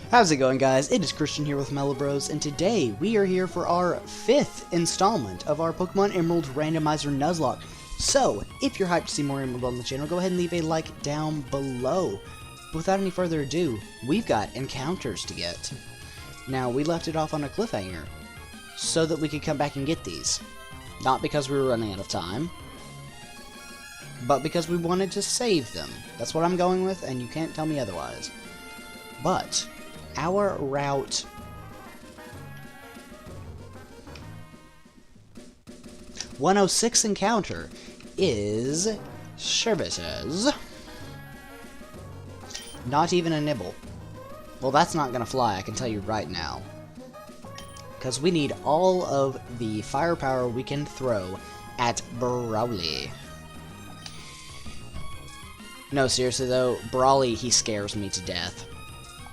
How's it going, guys? It is Christian here with Mellow Bros, and today we are here for our 5th installment of our Pokemon Emerald Randomizer Nuzlocke. So, if you're hyped to see more Emerald on the channel, go ahead and leave a like down below. But without any further ado, we've got encounters to get. Now, we left it off on a cliffhanger, so that we could come back and get these. Not because we were running out of time, but because we wanted to save them. That's what I'm going with, and you can't tell me otherwise. But our route 106 encounter is services. Not even a nibble. Well, that's not gonna fly, I can tell you right now. Because we need all of the firepower we can throw at Brawly. No, seriously though, Brawly, he scares me to death.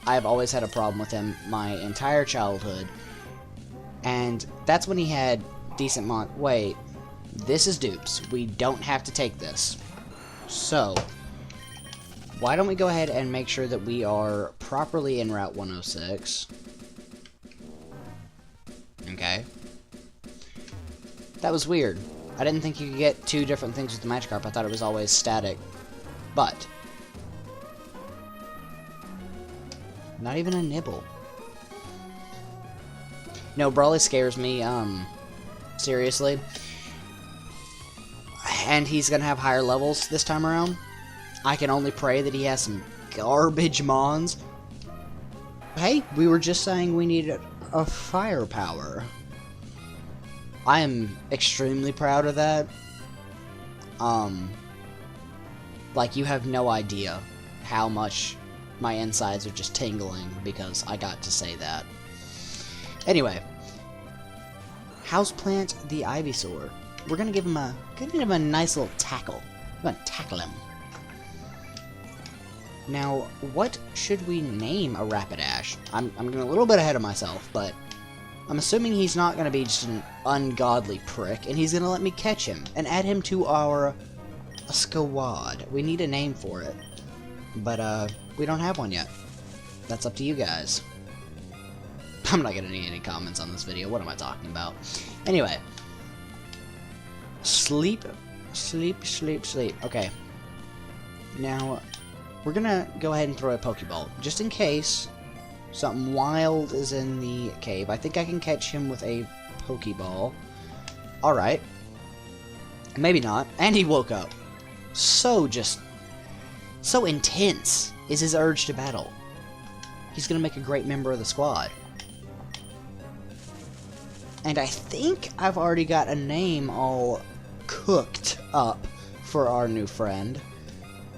I've always had a problem with him my entire childhood. And that's when he had decent Wait, this is dupes. We don't have to take this. So, why don't we go ahead and make sure that we are properly in Route 106. Okay. That was weird. I didn't think you could get two different things with the Magikarp. I thought it was always static. But not even a nibble. No, Brawly scares me, seriously. And he's gonna have higher levels this time around. I can only pray that he has some garbage mons. Hey, we were just saying we needed a firepower. I am extremely proud of that. Like, you have no idea how much my insides are just tingling because I got to say that. Anyway, Houseplant the Ivysaur. We're gonna give him a nice little tackle. We're gonna tackle him. Now, what should we name a Rapidash? I'm getting a little bit ahead of myself, but I'm assuming he's not gonna be just an ungodly prick, and he's gonna let me catch him and add him to our squad. We need a name for it, but we don't have one yet. That's up to you guys. I'm not gonna need any comments on this video. What am I talking about? Anyway, sleep. Okay. Now, we're gonna go ahead and throw a Pokeball, just in case something wild is in the cave. I think I can catch him with a Pokeball. Alright. Maybe not. And he woke up. So intense is his urge to battle. He's gonna make a great member of the squad. And I think I've already got a name all cooked up for our new friend.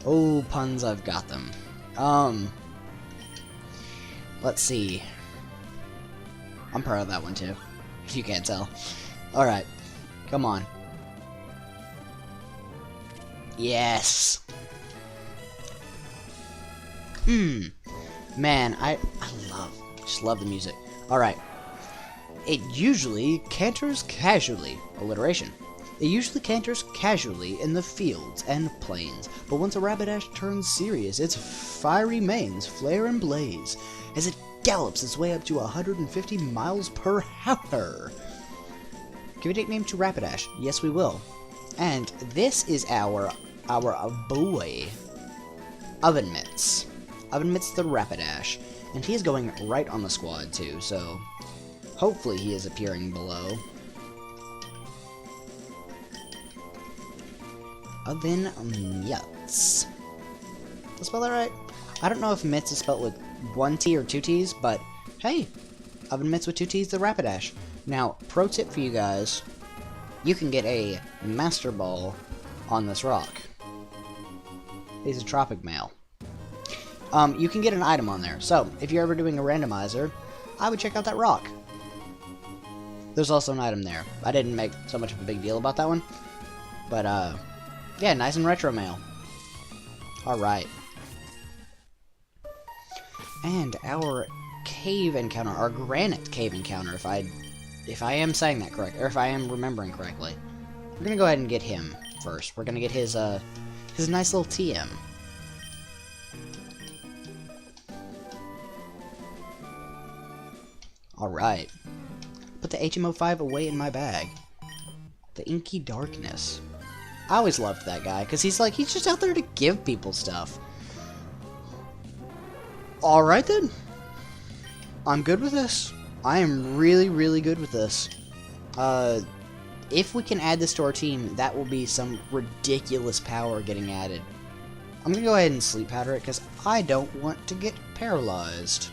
Oh, puns, I've got them. Let's see. I'm proud of that one too, if you can't tell. Alright, come on. Yes! Man, I just love the music. Alright. It usually canters casually. Alliteration. It usually canters casually in the fields and plains, but once a Rapidash turns serious, its fiery manes flare and blaze as it gallops its way up to 150 miles per hour. Give a nickname to Rapidash. Yes, we will. And this is our boy, Oven Mitts. Oven Mitts the Rapidash. And he is going right on the squad too, so hopefully he is appearing below. Oven Mitts. Did I spell that right? I don't know if Mitts is spelled with one T or two T's, but hey, Oven Mitts with two T's the Rapidash. Now, pro tip for you guys, you can get a Master Ball on this rock. He's a Tropic Male. You can get an item on there, so if you're ever doing a randomizer, I would check out that rock. There's also an item there. I didn't make so much of a big deal about that one, but yeah, nice and retro mail. Alright. And our cave encounter, our granite cave encounter, if I am saying that correct, or if I am remembering correctly. We're gonna go ahead and get him first. We're gonna get his nice little TM. Alright. Put the HMO5 away in my bag. The Inky Darkness. I always loved that guy, because he's just out there to give people stuff. Alright then. I'm good with this. I am really, really good with this. If we can add this to our team, that will be some ridiculous power getting added. I'm gonna go ahead and sleep powder it, because I don't want to get paralyzed.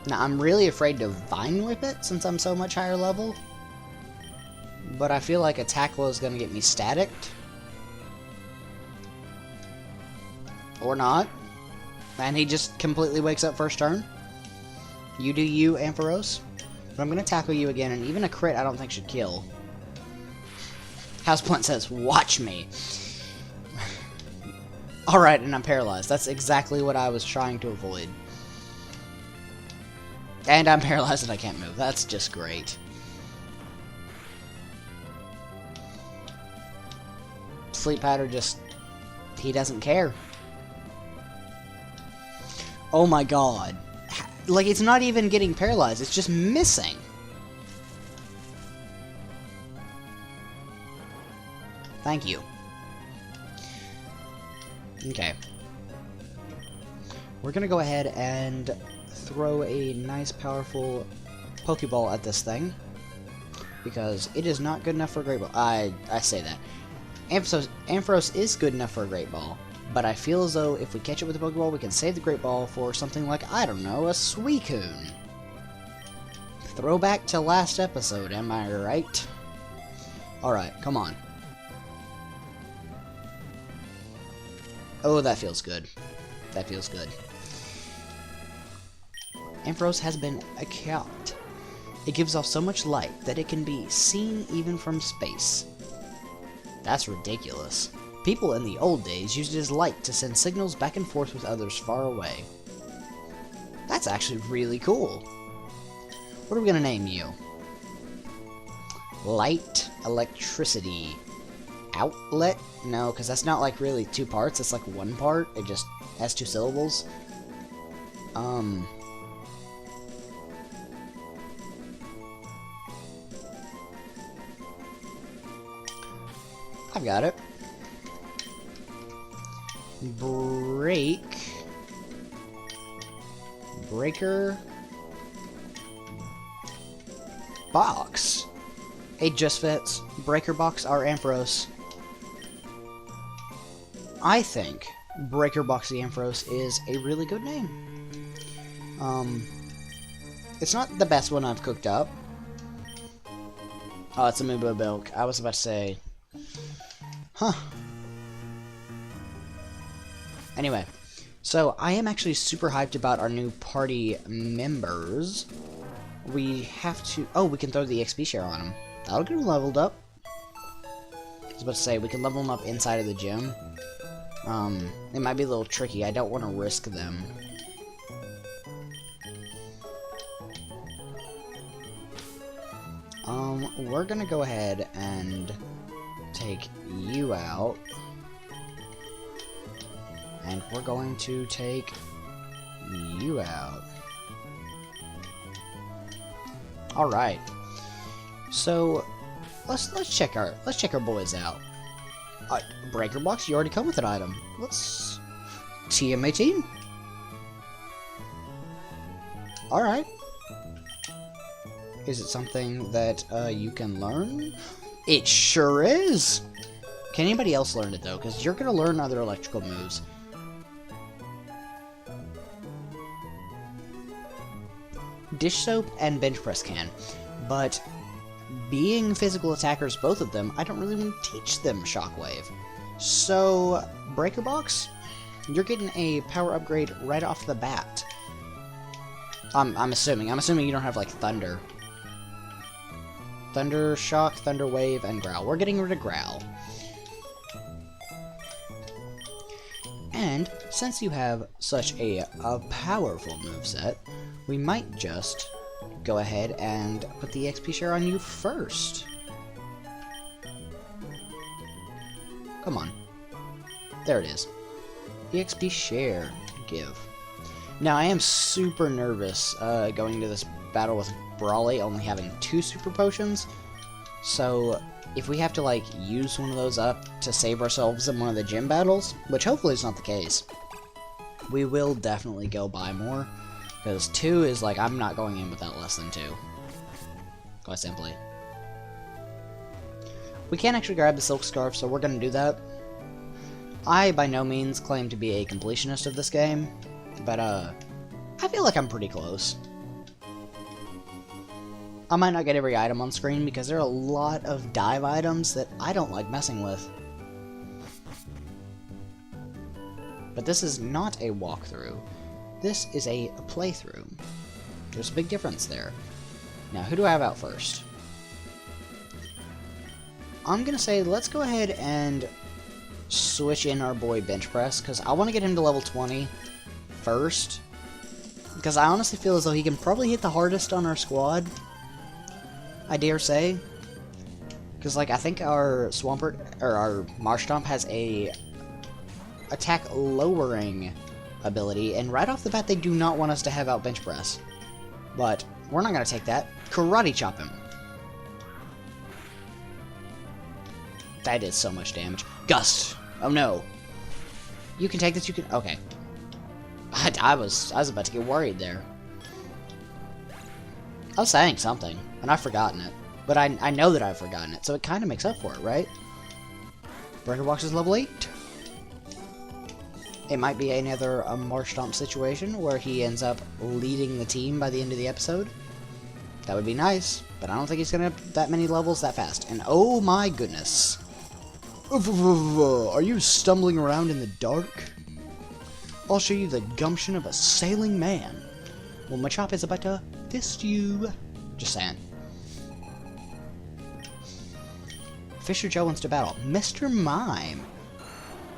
Now, I'm really afraid to Vine Whip it, since I'm so much higher level. But I feel like a tackle is gonna get me staticked. Or not. And he just completely wakes up first turn. You do you, Ampharos. But I'm gonna tackle you again, and even a crit I don't think should kill. Houseplant says, watch me. Alright, and I'm paralyzed. That's exactly what I was trying to avoid. And I'm paralyzed and I can't move. That's just great. Sleep powder just... he doesn't care. Oh my god. Like, it's not even getting paralyzed. It's just missing. Thank you. Okay. We're gonna go ahead and throw a nice, powerful Pokeball at this thing. Because it is not good enough for a Great Ball. I say that. Ampharos is good enough for a Great Ball. But I feel as though if we catch it with a Pokeball, we can save the Great Ball for something like, I don't know, a Suicune. Throwback to last episode, am I right? Alright, come on. Oh, that feels good. That feels good. Ampharos has been a cat. It gives off so much light that it can be seen even from space. That's ridiculous. People in the old days used it as light to send signals back and forth with others far away. That's actually really cool. What are we gonna name you? Light Electricity Outlet? No, because that's not like really two parts, it's like one part. It just has two syllables. I've got it. Breaker Box. It just fits. Breaker Box our Ampharos. I think Breaker Box the Ampharos is a really good name. It's not the best one I've cooked up. Oh, it's a Mubo Milk. I was about to say, huh. Anyway, so I am actually super hyped about our new party members. We have to... oh, we can throw the XP share on them. That'll get them leveled up. I was about to say, we can level them up inside of the gym. It might be a little tricky. I don't want to risk them. We're gonna go ahead and take you out. And we're going to take you out. Alright. So let's check our boys out. Breaker Box, you already come with an item. Let's TM18. Alright. Is it something that you can learn? It sure is! Can anybody else learn it though? Because you're gonna learn other electrical moves. Dish soap and bench press can, but being physical attackers, both of them, I don't really want to teach them Shockwave. So, Breaker Box, you're getting a power upgrade right off the bat. I'm assuming you don't have like Thunder. Thunder Shock, Thunder Wave, and Growl. We're getting rid of Growl. And since you have such a powerful moveset, we might just go ahead and put the XP share on you first. Come on. There it is. The XP share. Give. Now, I am super nervous going into this battle with Brawly only having 2 super potions. So, if we have to, like, use one of those up to save ourselves in one of the gym battles, which hopefully is not the case, we will definitely go buy more. Because 2 is, like, I'm not going in without less than 2. Quite simply. We can't actually grab the Silk Scarf, so we're going to do that. I, by no means, claim to be a completionist of this game, but, I feel like I'm pretty close. I might not get every item on screen because there are a lot of dive items that I don't like messing with. But this is not a walkthrough. This is a playthrough. There's a big difference there. Now, who do I have out first? I'm gonna say let's go ahead and switch in our boy Bench Press, because I want to get him to level 20 first. Because I honestly feel as though he can probably hit the hardest on our squad. I dare say. Because, like, I think our Swampert, or our Marshtomp has a attack lowering ability, and right off the bat they do not want us to have out Bench Press. But we're not going to take that. Karate Chop him. That did so much damage. Gust! Oh no. You can take this, you can... Okay. I was about to get worried there. I was saying something, and I've forgotten it. But I know that I've forgotten it, so it kind of makes up for it, right? Breaker Box is level 8. It might be another Marshtomp situation where he ends up leading the team by the end of the episode. That would be nice, but I don't think he's going to have that many levels that fast. And oh my goodness. Are you stumbling around in the dark? I'll show you the gumption of a sailing man. Well, Machop is about to fist you. Just saying. Fisher Joe wants to battle Mr. Mime.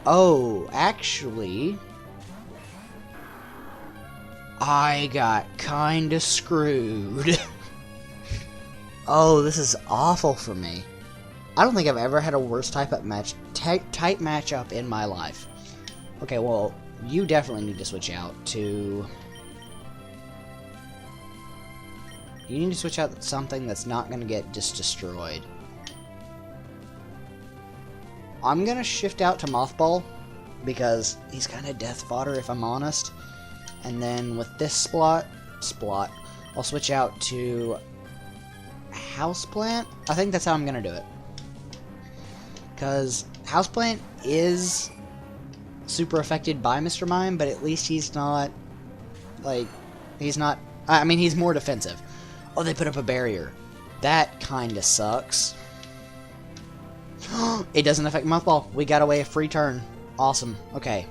Oh, actually, I got kinda screwed. Oh, this is awful for me. I don't think I've ever had a worse type matchup in my life. Okay, well, you definitely need to switch out to... You need to switch out something that's not going to get just destroyed. I'm going to shift out to Mothball, because he's kind of death fodder, if I'm honest. And then with this Splot, I'll switch out to Houseplant. I think that's how I'm going to do it. Because Houseplant is super affected by Mr. Mime, but at least he's not, like, he's not, I mean, he's more defensive. Oh, they put up a barrier. That kinda sucks. It doesn't affect Mothball. We got away a free turn. Awesome. Okay.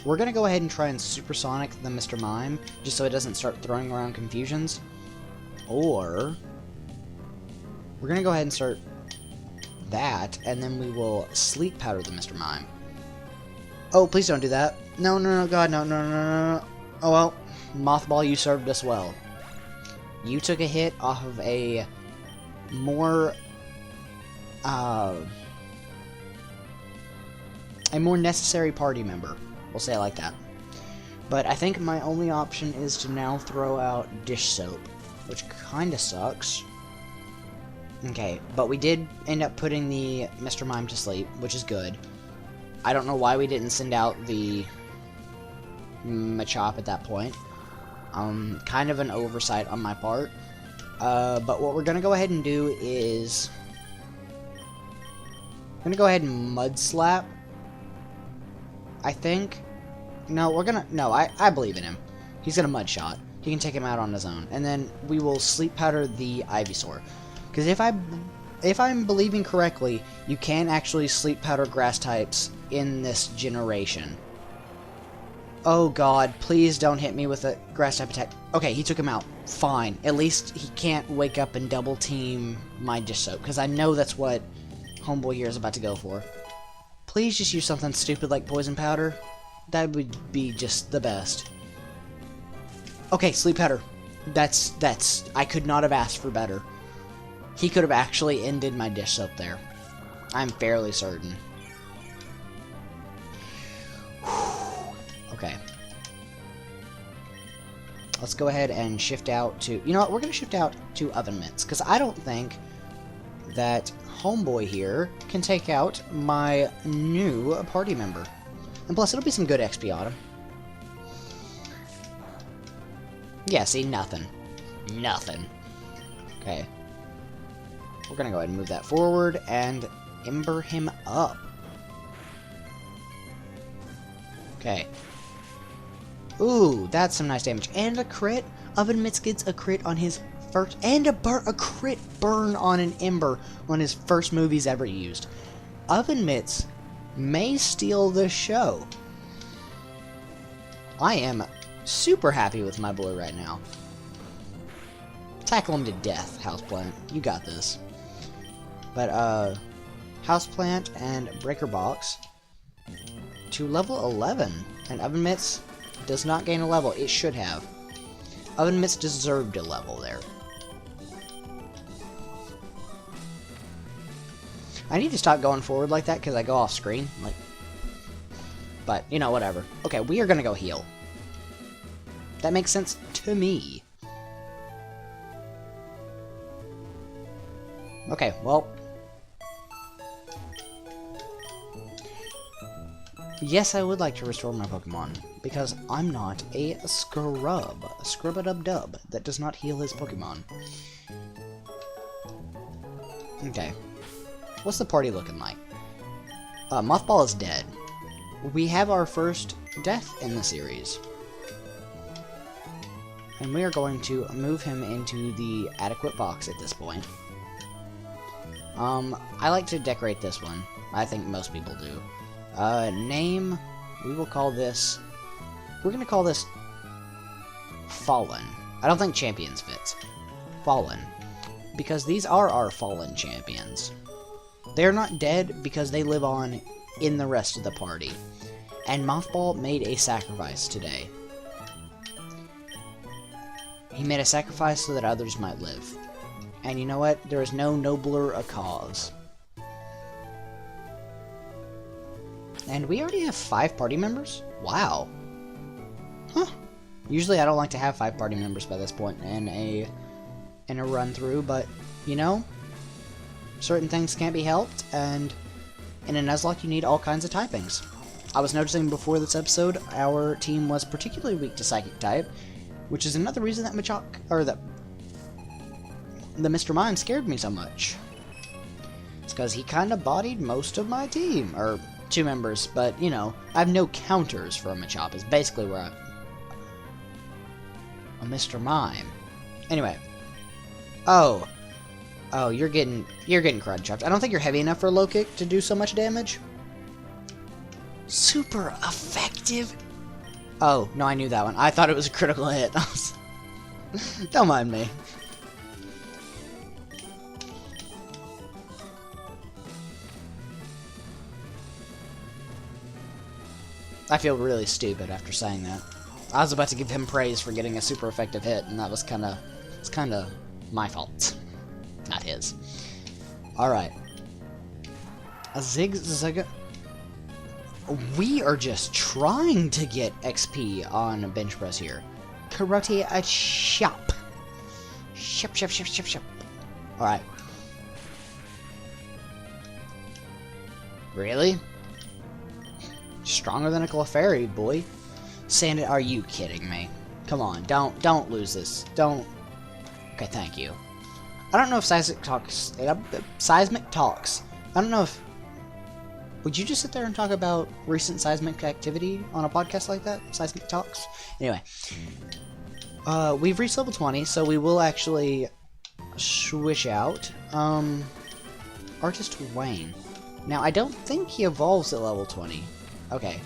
We're gonna go ahead and try and Supersonic the Mr. Mime, just so it doesn't start throwing around confusions. Or we're gonna go ahead and start that, and then we will Sleep Powder the Mr. Mime. Oh, please don't do that. No, no, no, God, no, no, no, no, no. Oh, well. Mothball, you served us well. You took a hit off of a more necessary party member. We'll say it like that. But I think my only option is to now throw out Dish Soap, which kinda sucks. Okay, but we did end up putting the Mr. Mime to sleep, which is good. I don't know why we didn't send out the Machop at that point. Kind of an oversight on my part. But what we're gonna go ahead and do is... I'm gonna go ahead and Mud Slap. I think. No, we're gonna... No, I believe in him. He's gonna Mud Shot. He can take him out on his own. And then we will Sleep Powder the Ivysaur. Because if I'm believing correctly, you can actually Sleep Powder grass types in this generation. Oh god, please don't hit me with a grass type attack. Okay, he took him out. Fine. At least he can't wake up and double team my Dish Soap, because I know that's what Homeboy here is about to go for. Please just use something stupid like Poison Powder. That would be just the best. Okay, Sleep Powder. That's... I could not have asked for better. He could have actually ended my Dish Soap there. I'm fairly certain. Okay. Let's go ahead and shift out to... You know what? We're going to shift out to Oven Mitts, because I don't think that Homeboy here can take out my new party member. And plus, it'll be some good XP on him. Yeah, see? Nothing. Nothing. Okay. We're going to go ahead and move that forward and Ember him up. Okay. Ooh, that's some nice damage. And a crit. Oven Mitts gets a crit on his first... And a crit burn on an Ember on his first move he's ever used. Oven Mitts may steal the show. I am super happy with my boy right now. Tackle him to death, Houseplant. You got this. But, Houseplant and Breaker Box to level 11. And Oven Mitts does not gain a level. It should have. Oven Mitts deserved a level there. I need to stop going forward like that because I go off screen. Like, but, you know, whatever. Okay, we are going to go heal. That makes sense to me. Okay, well. Yes, I would like to restore my Pokemon, because I'm not a scrub. A scrub-a-dub-dub that does not heal his Pokemon. Okay. What's the party looking like? Mothball is dead. We have our first death in the series. And we are going to move him into the adequate box at this point. I like to decorate this one. I think most people do. Name, we will call this... We're going to call this Fallen. I don't think Champions fits. Fallen. Because these are our fallen champions. They're not dead because they live on in the rest of the party. And Mothball made a sacrifice today. He made a sacrifice so that others might live. And you know what? There is no nobler a cause. And we already have 5 party members? Wow. Huh. Usually I don't like to have 5 party members by this point in a run through, but you know, certain things can't be helped, and in a Nuzlocke you need all kinds of typings. I was noticing before this episode our team was particularly weak to Psychic type, which is another reason that Machop, or the Mr. Mime scared me so much. It's because he kind of bodied most of my team, or 2 members, but you know, I have no counters for a Machop, is basically where a Mr. Mime. Anyway. Oh, you're getting crud chopped. I don't think you're heavy enough for a low kick to do so much damage. Super effective. Oh, no, I knew that one. I thought it was a critical hit. Don't mind me. I feel really stupid after saying that. I was about to give him praise for getting a super effective hit, and that was kind of my fault. Not his. Alright. A zig-zag... We are just trying to get XP on bench press here. Karate a shop. Shop. Alright. Really? Stronger than a Clefairy, boy. Sandit, are you kidding me? Come on, don't lose this. Don't. Okay, thank you. I don't know if Seismic Talks... I don't know if... Would you just sit there and talk about recent seismic activity on a podcast like that? Seismic Talks? Anyway. We've reached level 20, so we will actually switch out. Artist Wayne. Now, I don't think he evolves at level 20. Okay.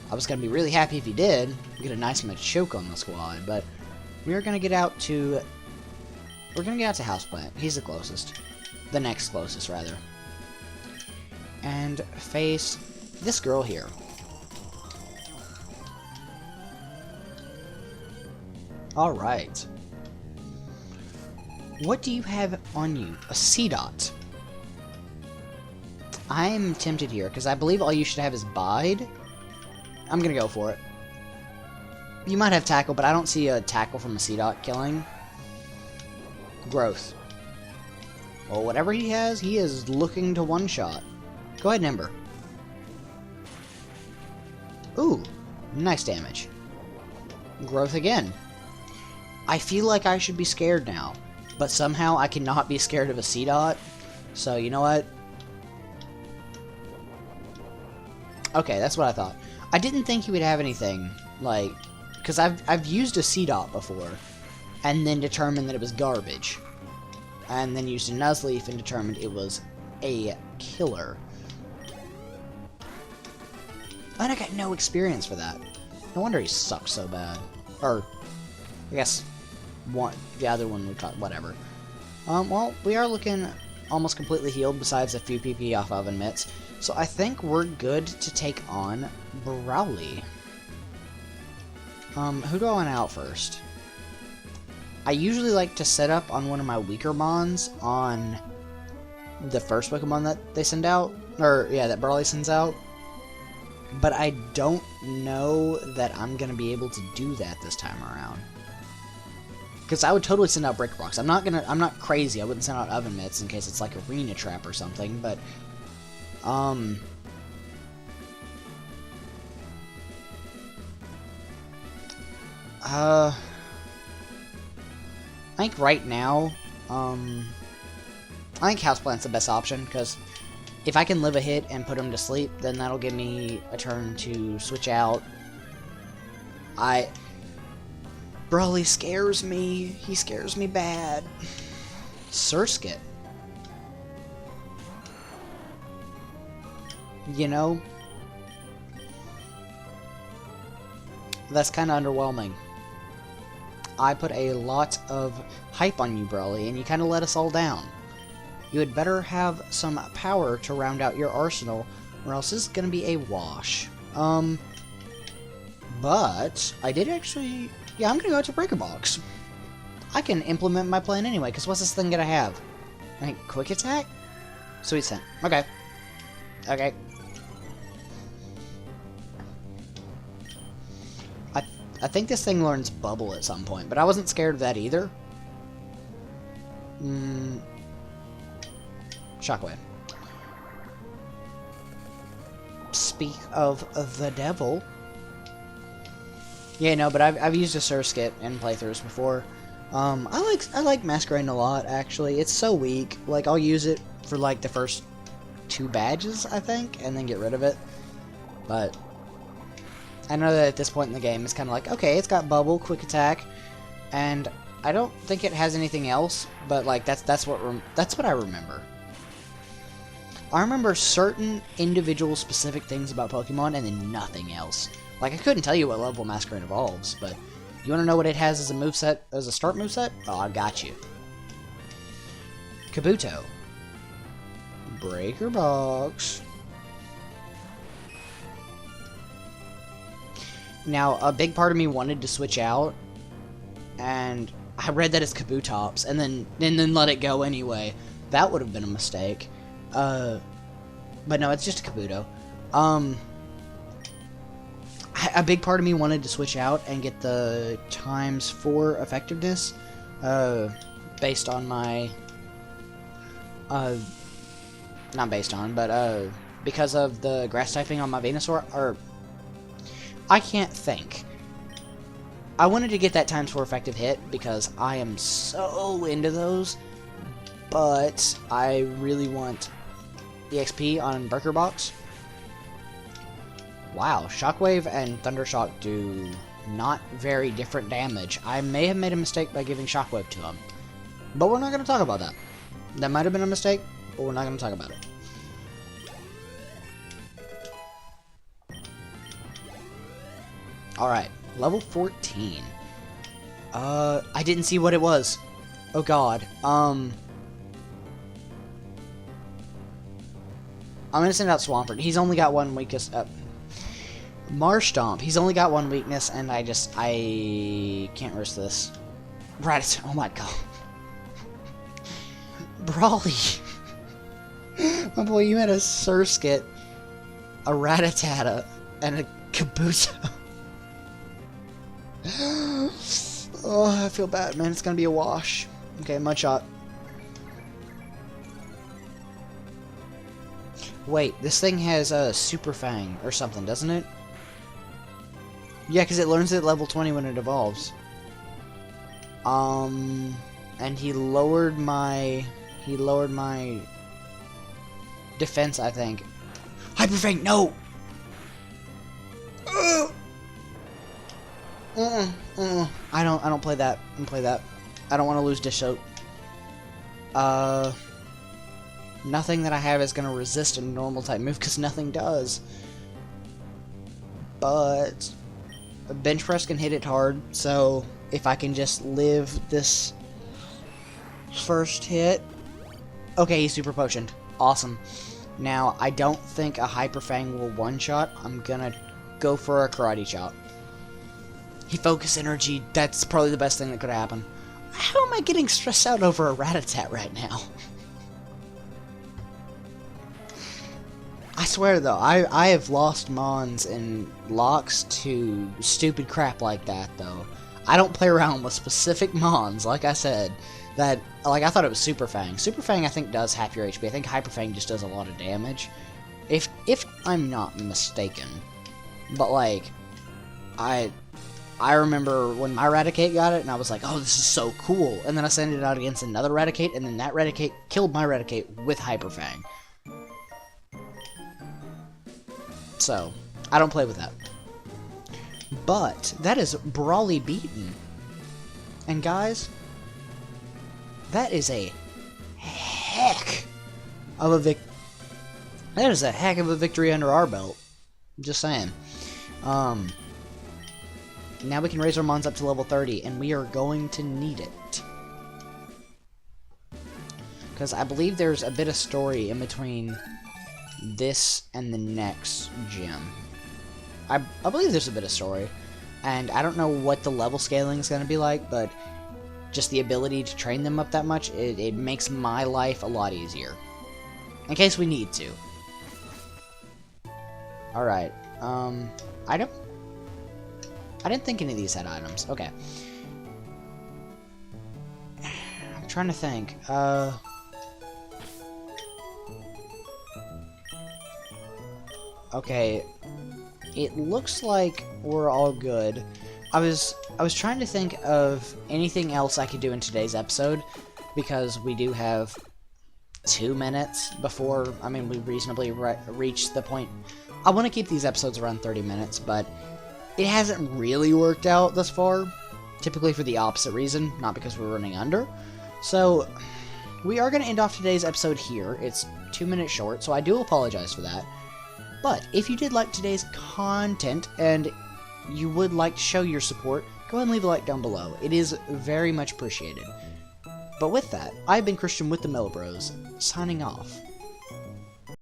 I was going to be really happy if he did. Get a nice Machoke on the squad, but we are going to get out to... We're going to get out to Houseplant. He's the closest. The next closest, rather. And face this girl here. Alright. What do you have on you? A C-Dot. I'm tempted here, because I believe all you should have is Bide. I'm gonna go for it. You might have tackle, but I don't see a tackle from a C-Dot killing. Growth. Well, whatever he has, he is looking to one-shot. Go ahead, Ember. Ooh, nice damage. Growth again. I feel like I should be scared now, but somehow I cannot be scared of a C-Dot. So, you know what? Okay, that's what I thought. I didn't think he would have anything, like... Because I've used a C-Dot before, and then determined that it was garbage. And then used a Nuzleaf and determined it was a killer. And I got no experience for that. No wonder he sucks so bad. Or, I guess, the other one we talked, whatever. Well, we are looking almost completely healed besides a few PP off oven mitts. So I think we're good to take on Brawly. Who do I want out first? I usually like to set up on one of my weaker mons on the first Pokemon that they send out. Or, yeah, that Brawly sends out. But I don't know that I'm going to be able to do that this time around. Because I would totally send out Breaker Box. I'm not crazy. I wouldn't send out Oven Mitts in case it's like Arena Trap or something, but... I think right now, I think Houseplant's the best option, because if I can live a hit and put him to sleep, then that'll give me a turn to switch out. Brawly scares me. He scares me bad. Surskit. You know? That's kind of underwhelming. I put a lot of hype on you, Brawly, and you kind of let us all down. You had better have some power to round out your arsenal, or else this is going to be a wash. But I did actually... Yeah, I'm going to go to Breaker Box. I can implement my plan anyway, because what's this thing going to have? Like, Quick Attack? Sweet Scent. Okay. Okay. I think this thing learns Bubble at some point, but I wasn't scared of that either. Shockwave. Speak of the devil. Yeah, no, but I've used a Surskit in playthroughs before. I like Masquerain a lot, actually. It's so weak. Like, I'll use it for like the first 2 badges, I think, and then get rid of it. But I know that at this point in the game, it's kind of like, okay, it's got Bubble, Quick Attack, and I don't think it has anything else. But like, that's what I remember. I remember certain individual specific things about Pokemon, and then nothing else. Like, I couldn't tell you what level Masquerain evolves, but you want to know what it has as a moveset, as a start moveset? Oh, I got you. Kabuto. Breaker Box. Now, a big part of me wanted to switch out, and I read that it's Kabutops, and then let it go anyway. That would have been a mistake. But no, it's just a Kabuto. A big part of me wanted to switch out and get the ×4 effectiveness, based on my, not based on, but, because of the grass typing on my Venusaur, or, I can't think. I wanted to get that ×4 effective hit because I am so into those, but I really want the XP on Breaker Box. Wow, Shockwave and Thundershock do not very different damage. I may have made a mistake by giving Shockwave to him, but we're not going to talk about that. That might have been a mistake, but we're not going to talk about it. Alright, level 14. I didn't see what it was. Oh god. I'm gonna send out Swampert. He's only got one weakness. Marshtomp. He's only got one weakness, and I can't risk this. Right. Oh my god. Brawly. My boy, you had a Surskit, a Rattata, and a Kabuto. Oh, I feel bad, man. It's gonna be a wash. Okay, mud shot. Wait, this thing has a Super Fang or something, doesn't it? Yeah, because it learns at level 20 when it evolves. And he lowered my defense, I think. Hyper Fang, no! I don't play that. I don't play that. I don't want to lose dish soap. Nothing that I have is gonna resist a normal type move because nothing does. But a bench press can hit it hard, so if I can just live this first hit. Okay, he's super potioned. Awesome. Now, I don't think a Hyper Fang will one-shot. I'm gonna go for a Karate Chop. He focus energy. That's probably the best thing that could happen. How am I getting stressed out over a Rat-a-tat right now? I swear though, I have lost Mons and locks to stupid crap like that though. I don't play around with specific Mons, like I said. That, like, I thought it was Super Fang. Super Fang I think does half your HP. I think Hyper Fang just does a lot of damage. If I'm not mistaken. But like, I remember when my Raticate got it and I was like, oh, this is so cool. And then I sent it out against another Raticate and then that Raticate killed my Raticate with Hyper Fang. So, I don't play with that. But, that is Brawly beaten. And guys, that is a heck of a that is a heck of a victory under our belt. Just saying. Now we can raise our Mons up to level 30, and we are going to need it. Because I believe there's a bit of story in between this and the next gym. I believe there's a bit of story, and I don't know what the level scaling is going to be like, but just the ability to train them up that much, it makes my life a lot easier. In case we need to. Alright, item? I didn't think any of these had items. Okay. I'm trying to think. Okay, it looks like we're all good. I was trying to think of anything else I could do in today's episode, because we do have 2 minutes before, I mean, we reasonably reach the point. I want to keep these episodes around 30 minutes, but it hasn't really worked out thus far, typically for the opposite reason, not because we're running under. So, we are going to end off today's episode here. It's 2 minutes short, so I do apologize for that. But if you did like today's content and you would like to show your support, go ahead and leave a like down below. It is very much appreciated. But with that, I've been Christian with the Mellow Bros, signing off.